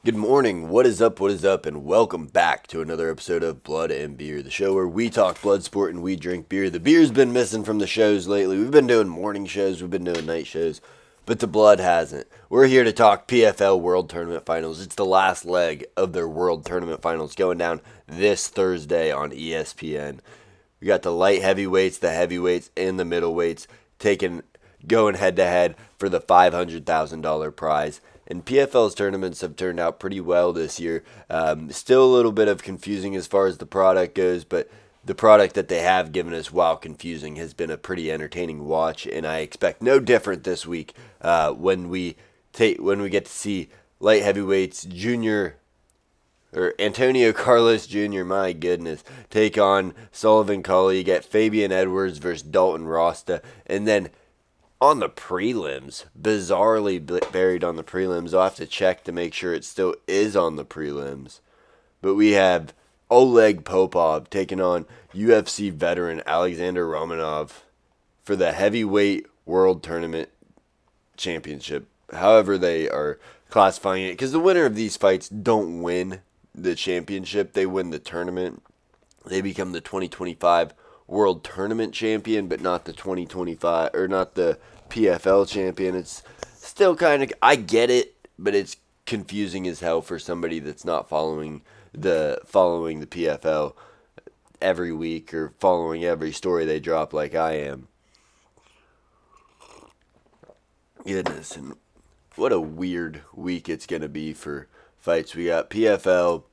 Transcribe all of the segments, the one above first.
Good morning, what is up, and welcome back to another episode of Blood and Beer, the show where we talk blood sport and we drink beer. The beer's been missing from the shows lately. We've been doing morning shows, we've been doing night shows, but the blood hasn't. We're here to talk PFL World Tournament Finals. It's the last leg of their World Tournament Finals going down this Thursday on ESPN. We got the light heavyweights, the heavyweights, and the middleweights going head to head for the $500,000 prize. And PFL's tournaments have turned out pretty well this year. Still a little bit of confusing as far as the product goes, but the product that they have given us, while confusing, has been a pretty entertaining watch. And I expect no different this week when we get to see light heavyweights Junior or Antonio Carlos Jr., my goodness, take on Sullivan Cully. You get Fabian Edwards versus Dalton Rasta, and then on the prelims, bizarrely buried on the prelims. I'll have to check to make sure it still is on the prelims. But we have Oleg Popov taking on UFC veteran Alexander Romanov for the heavyweight world tournament championship. However they are classifying it, because the winner of these fights don't win the championship, they win the tournament. They become the 2025 World Tournament Champion, but not the 2025, or not the PFL Champion. It's still kind of, I get it, but it's confusing as hell for somebody that's not following the PFL every week or following every story they drop like I am. Goodness, and what a weird week it's going to be for fights. We got PFL,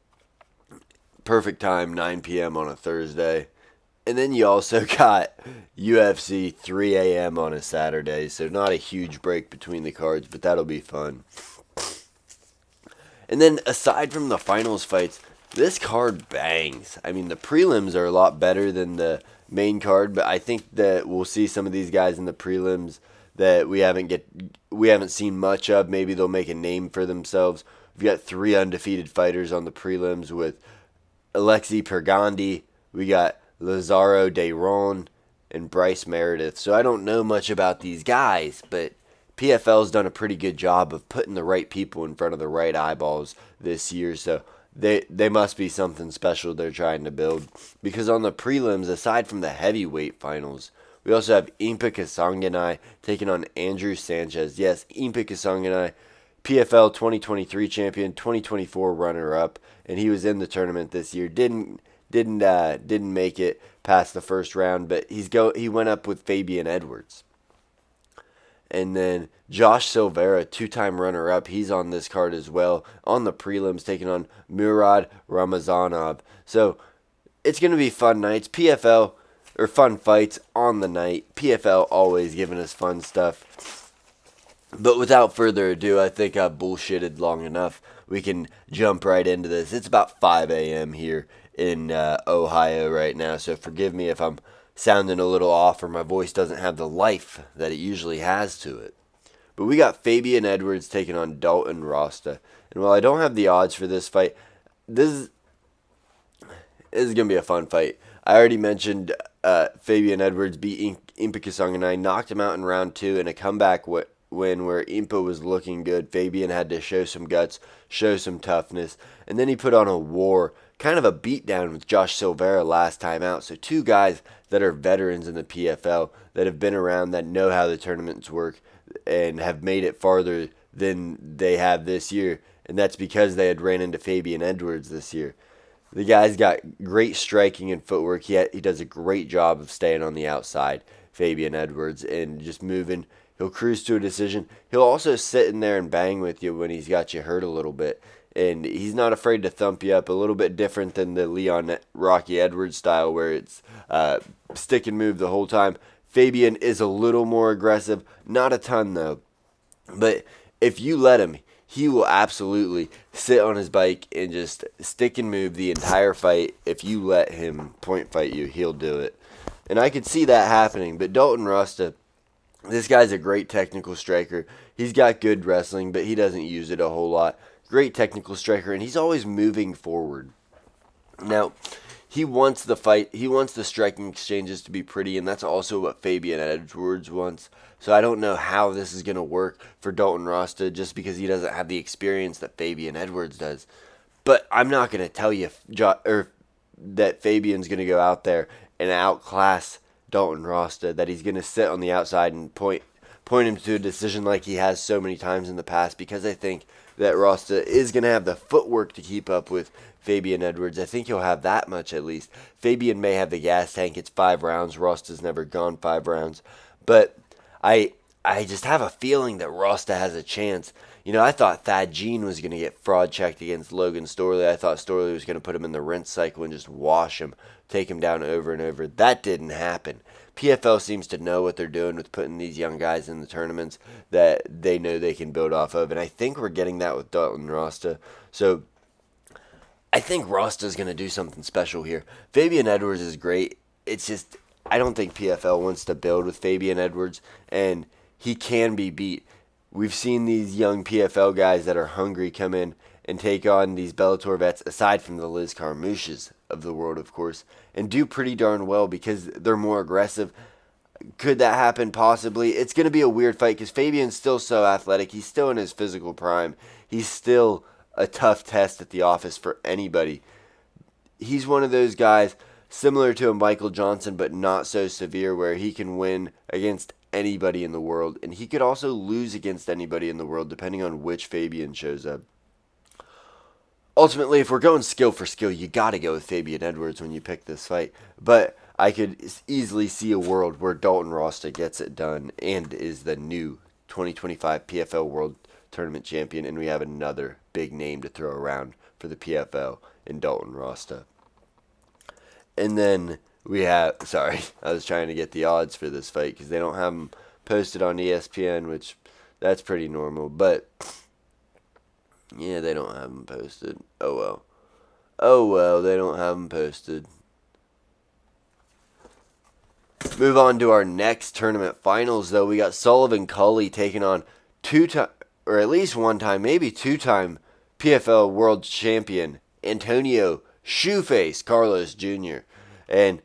perfect time, 9 p.m. on a Thursday. And then you also got UFC 3 a.m. on a Saturday, so not a huge break between the cards, but that'll be fun. And then aside from the finals fights, this card bangs. I mean, the prelims are a lot better than the main card, but I think that we'll see some of these guys in the prelims that we haven't seen much of. Maybe they'll make a name for themselves. We've got 3 undefeated fighters on the prelims with Alexei Pergandi. We got Lazaro Dayron and Bryce Meredith. So I don't know much about these guys, but PFL's done a pretty good job of putting the right people in front of the right eyeballs this year. So they must be something special they're trying to build. Because on the prelims, aside from the heavyweight finals, we also have Impa Kasanganay taking on Andrew Sanchez. Yes, Impa Kasanganay, PFL 2023 champion, 2024 runner-up, and he was in the tournament this year. Didn't make it past the first round, but he went up with Fabian Edwards. And then Josh Silveira, 2-time runner-up, he's on this card as well, on the prelims, taking on Murad Ramazanov. So it's going to be fun nights. PFL, or fun fights on the night. PFL always giving us fun stuff. But without further ado, I think I've bullshitted long enough. We can jump right into this. It's about 5 a.m. here in Ohio right now, so forgive me if I'm sounding a little off or my voice doesn't have the life that it usually has to it. But we got Fabian Edwards taking on Dalton Rasta. And while I don't have the odds for this fight, this is going to be a fun fight. I already mentioned Fabian Edwards beat Impa Kasanganay, knocked him out in round 2 in a comeback win where Impa was looking good. Fabian had to show some guts, show some toughness, and then he put on a war, kind of a beatdown with Josh Silveira last time out. So 2 guys that are veterans in the PFL, that have been around, that know how the tournaments work, and have made it farther than they have this year. And that's because they had ran into Fabian Edwards this year. The guy's got great striking and footwork. He does a great job of staying on the outside, Fabian Edwards, and just moving. He'll cruise to a decision. He'll also sit in there and bang with you when he's got you hurt a little bit. And he's not afraid to thump you up, a little bit different than the Leon Rocky Edwards style where it's stick and move the whole time. Fabian is a little more aggressive, not a ton though. But if you let him, he will absolutely sit on his bike and just stick and move the entire fight. If you let him point fight you, he'll do it. And I could see that happening. But Dalton Rasta, this guy's a great technical striker. He's got good wrestling, but he doesn't use it a whole lot. Great technical striker, and he's always moving forward. Now, he wants the fight. He wants the striking exchanges to be pretty, and that's also what Fabian Edwards wants. So I don't know how this is going to work for Dalton Rasta just because he doesn't have the experience that Fabian Edwards does. But I'm not going to tell you that Fabian's going to go out there and outclass Dalton Rasta, that he's going to sit on the outside and point him to a decision like he has so many times in the past, because I think that Rasta is going to have the footwork to keep up with Fabian Edwards. I think he'll have that much at least. Fabian may have the gas tank. It's 5 rounds. Rasta's never gone 5 rounds. But I just have a feeling that Rasta has a chance. You know, I thought Thad Jean was going to get fraud checked against Logan Storley. I thought Storley was going to put him in the rinse cycle and just wash him, take him down over and over. That didn't happen. PFL seems to know what they're doing with putting these young guys in the tournaments that they know they can build off of. And I think we're getting that with Dalton Rasta. So I think Rasta's going to do something special here. Fabian Edwards is great. It's just, I don't think PFL wants to build with Fabian Edwards, and he can be beat. We've seen these young PFL guys that are hungry come in and take on these Bellator vets, aside from the Liz Carmouches of the world, of course, and do pretty darn well because they're more aggressive. Could that happen? Possibly. It's going to be a weird fight because Fabian's still so athletic. He's still in his physical prime. He's still a tough test at the office for anybody. He's one of those guys similar to a Michael Johnson, but not so severe, where he can win against anybody in the world, and he could also lose against anybody in the world depending on which Fabian shows up. Ultimately, if we're going skill for skill, you got to go with Fabian Edwards when you pick this fight. But I could easily see a world where Dalton Rasta gets it done and is the new 2025 PFL World Tournament champion, and we have another big name to throw around for the PFL in Dalton Rasta. And then we have, sorry, I was trying to get the odds for this fight because they don't have them posted on ESPN, which that's pretty normal, but yeah, they don't have them posted. Oh well. Oh well, they don't have them posted. Move on to our next tournament finals, though. We got Sullivan Cully taking on two-time, or at least one-time, maybe two-time PFL World Champion Antonio Shoeface Carlos Jr. And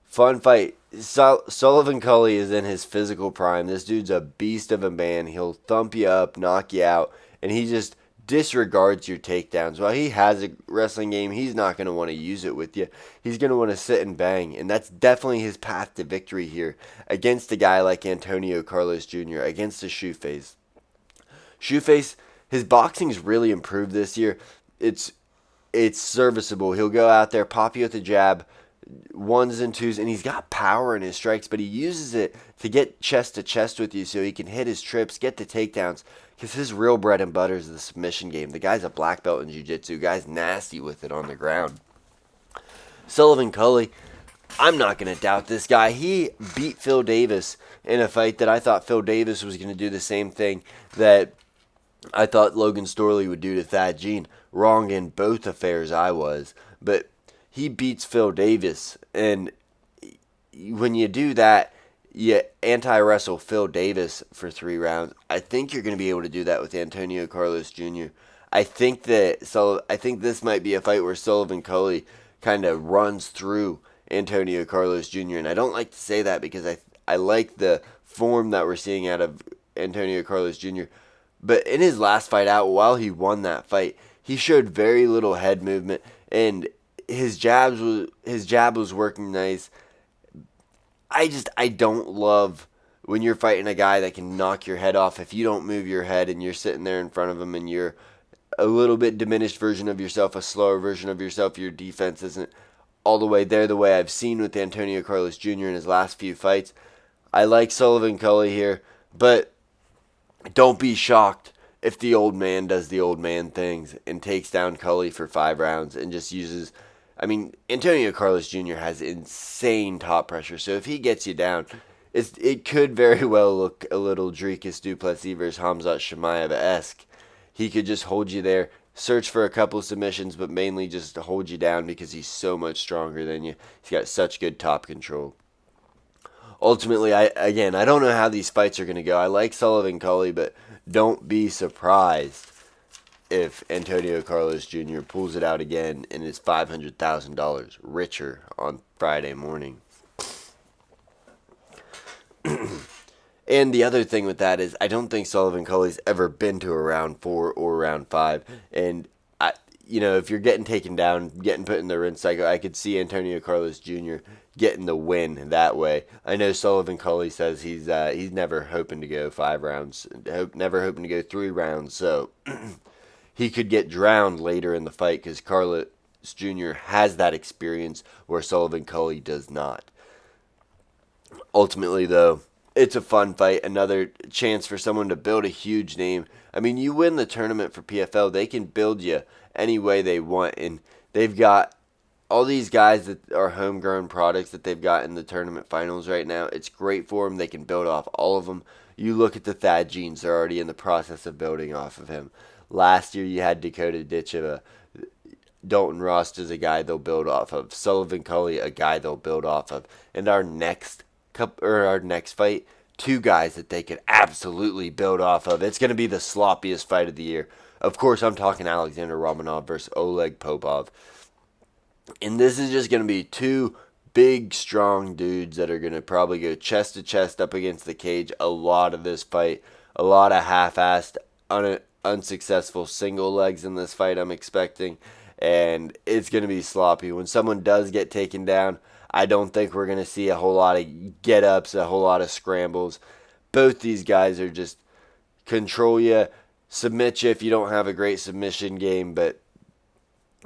fun fight. Sullivan Cully is in his physical prime. This dude's a beast of a man. He'll thump you up, knock you out, and he just disregards your takedowns. While he has a wrestling game, he's not going to want to use it with you. He's going to want to sit and bang, and that's definitely his path to victory here against a guy like Antonio Carlos Jr., against a Shoeface. Shoeface, his boxing's really improved this year. It's serviceable. He'll go out there, pop you with a jab, ones and twos, and he's got power in his strikes, but he uses it to get chest to chest with you so he can hit his trips, get the takedowns, because his real bread and butter is the submission game. The guy's a black belt in jiu-jitsu. Guy's nasty with it on the ground. Sullivan Cully, I'm not going to doubt this guy. He beat Phil Davis in a fight that I thought Phil Davis was going to do the same thing that I thought Logan Storley would do to Thad Jean. Wrong in both affairs I was. But he beats Phil Davis, and when you do that, you anti-wrestle Phil Davis for 3 rounds. I think you're going to be able to do that with Antonio Carlos Jr. I think this might be a fight where Sullivan Cully kind of runs through Antonio Carlos Jr. And I don't like to say that because I like the form that we're seeing out of Antonio Carlos Jr. But in his last fight out, while he won that fight, he showed very little head movement, and his jab was working nice. I don't love when you're fighting a guy that can knock your head off if you don't move your head and you're sitting there in front of him and you're a little bit diminished version of yourself, a slower version of yourself. Your defense isn't all the way there the way I've seen with Antonio Carlos Jr. in his last few fights. I like Sullivan Cully here, but don't be shocked if the old man does the old man things and takes down Cully for 5 rounds and just uses... I mean, Antonio Carlos Jr. has insane top pressure, so if he gets you down, it could very well look a little Dricus du Plessis versus Hamzat Chimaev-esque. He could just hold you there, search for a couple submissions, but mainly just hold you down because he's so much stronger than you. He's got such good top control. Ultimately, I don't know how these fights are going to go. I like Sullivan Cully, but don't be surprised if Antonio Carlos Jr. pulls it out again and is $500,000 richer on Friday morning. And the other thing with that is I don't think Sullivan Culley's ever been to a round 4 or round 5. And, if you're getting taken down, getting put in the rinse cycle, I could see Antonio Carlos Jr. getting the win that way. I know Sullivan Culley says he's never hoping to go 5 rounds, never hoping to go 3 rounds. So he could get drowned later in the fight because Carlos Jr. has that experience where Sullivan Culley does not. Ultimately, though, it's a fun fight. Another chance for someone to build a huge name. I mean, you win the tournament for PFL, they can build you any way they want. And they've got all these guys that are homegrown products that they've got in the tournament finals right now. It's great for them. They can build off all of them. You look at the Thad Jeans. They're already in the process of building off of him. Last year, you had Dakota Ditcheva. Dalton Ross is a guy they'll build off of. Sullivan Culley, a guy they'll build off of. And our next fight, 2 guys that they could absolutely build off of. It's going to be the sloppiest fight of the year. Of course, I'm talking Alexander Romanov versus Oleg Popov. And this is just going to be 2 big, strong dudes that are going to probably go chest to chest up against the cage a lot of this fight. A lot of half-assed, unsuccessful single legs in this fight I'm expecting. And it's going to be sloppy. When someone does get taken down, I don't think we're going to see a whole lot of get-ups, a whole lot of scrambles. Both these guys are just control you, submit you if you don't have a great submission game. But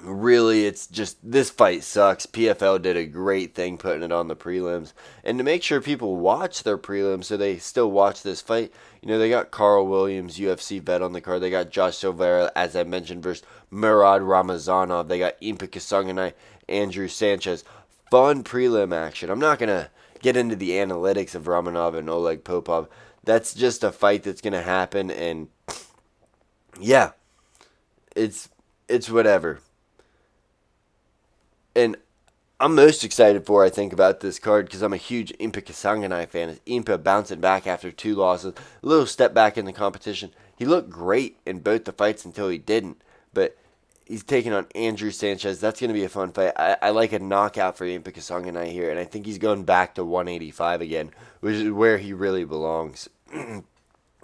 really, it's just this fight sucks. PFL did a great thing putting it on the prelims. And to make sure people watch their prelims so they still watch this fight, they got Carl Williams, UFC vet, on the card. They got Josh Silveira, as I mentioned, versus Murad Ramazanov. They got Impa Kasanganay, Andrew Sanchez. Fun prelim action. I'm not going to get into the analytics of Romanov and Oleg Popov. That's just a fight that's going to happen, and yeah, it's whatever. And I'm most excited for, I think, about this card because I'm a huge Impa Kasanganay fan. It's Impa bouncing back after 2 losses, a little step back in the competition. He looked great in both the fights until he didn't, but he's taking on Andrew Sanchez. That's going to be a fun fight. I like a knockout for Impa Kasanganay here, and I think he's going back to 185 again, which is where he really belongs.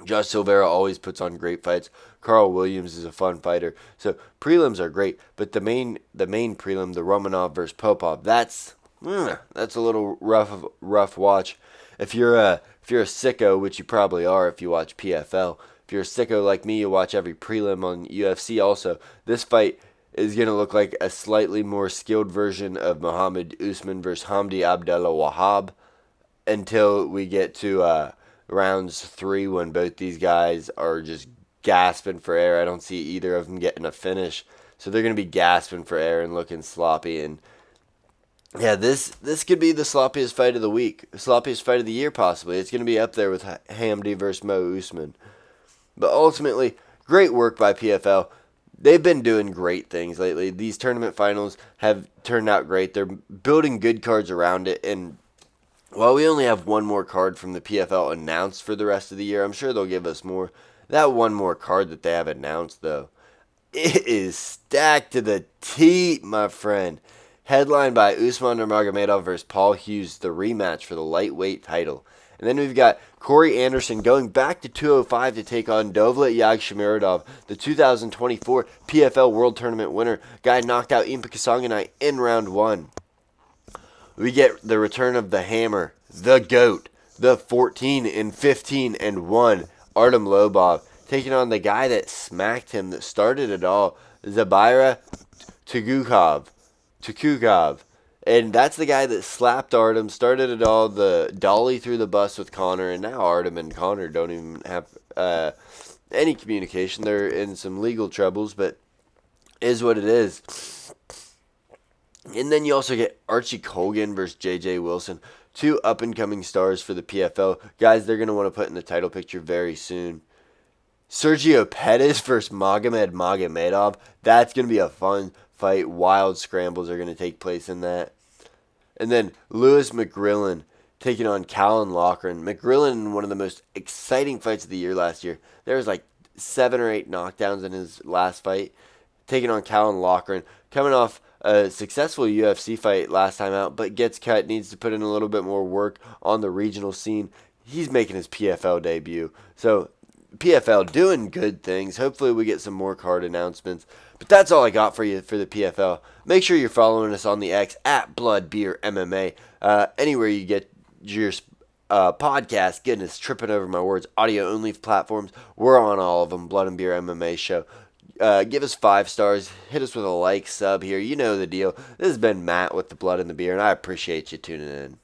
Josh Silveira always puts on great fights. Carl Williams is a fun fighter. So prelims are great, but the main prelim, the Romanov versus Popov, that's a little rough watch. If you're a sicko, which you probably are if you watch PFL, if you're a sicko like me, you watch every prelim on UFC also. This fight is going to look like a slightly more skilled version of Muhammad Usman versus Hamdi Abdullah Wahab until we get to rounds 3 when both these guys are just gasping for air. I don't see either of them getting a finish. So they're going to be gasping for air and looking sloppy. And yeah, this could be the sloppiest fight of the week. Sloppiest fight of the year, possibly. It's going to be up there with Hamdi versus Mo Usman. But ultimately, great work by PFL. They've been doing great things lately. These tournament finals have turned out great. They're building good cards around it. And while we only have one more card from the PFL announced for the rest of the year, I'm sure they'll give us more. That one more card that they have announced, though, it is stacked to the teeth, my friend. Headlined by Usman Nurmagomedov versus Paul Hughes, the rematch for the lightweight title. And then we've got Corey Anderson going back to 205 to take on Dovlet Yagshimuradov, the 2024 PFL World Tournament winner. Guy knocked out Impa Kasanganay in round 1. We get the return of the Hammer, the GOAT, the 14-15-1 Artem Lobov, taking on the guy that smacked him, that started it all, Zabira Tukukov. And that's the guy that slapped Artem, started it all, the dolly through the bus with Connor, and now Artem and Connor don't even have any communication. They're in some legal troubles, but is what it is. And then you also get Archie Colgan versus J.J. Wilson, 2 up-and-coming stars for the PFL. Guys, they're going to want to put in the title picture very soon. Sergio Pettis versus Magomed Magomedov. That's going to be a fun fight. Wild scrambles are going to take place in that. And then Lewis McGrillen taking on Callan Loughran. McGrillen in one of the most exciting fights of the year last year. There was like 7 or 8 knockdowns in his last fight, taking on Callan Loughran, coming off a successful UFC fight last time out, but gets cut, needs to put in a little bit more work on the regional scene. He's making his PFL debut. So PFL doing good things. Hopefully we get some more card announcements. But that's all I got for you for the PFL. Make sure you're following us on the X at Blood Beer MMA. Anywhere you get your podcast, goodness, tripping over my words, audio only platforms. We're on all of them. Blood and Beer MMA show. Give us 5 stars. Hit us with a like, sub here. You know the deal. This has been Matt with the Blood and the Beer, and I appreciate you tuning in.